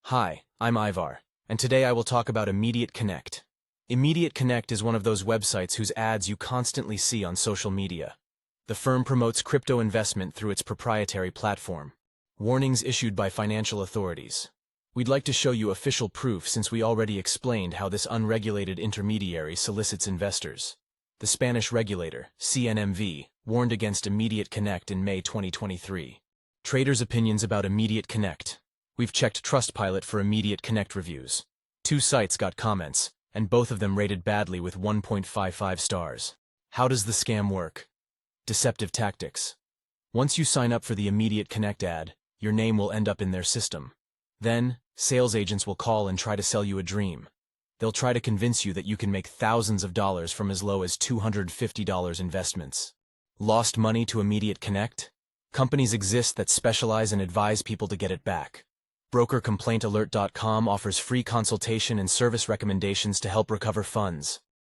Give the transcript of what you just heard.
Hi, I'm Ivar, and today I will talk about Immediate Connect. Immediate Connect is one of those websites whose ads you constantly see on social media. The firm promotes crypto investment through its proprietary platform. Warnings issued by financial authorities. We'd like to show you official proof since we already explained how this unregulated intermediary solicits investors. The Spanish regulator, CNMV, warned against Immediate Connect in May 2023. Traders' opinions about Immediate Connect. We've checked Trustpilot for Immediate Connect reviews. 2 sites got comments, and both of them rated badly with 1.55 stars. How does the scam work? Deceptive tactics. Once you sign up for the Immediate Connect ad, your name will end up in their system. Then, sales agents will call and try to sell you a dream. They'll try to convince you that you can make thousands of dollars from as low as $250 investments. Lost money to Immediate Connect? Companies exist that specialize and advise people to get it back. BrokerComplaintAlert.com offers free consultation and service recommendations to help recover funds.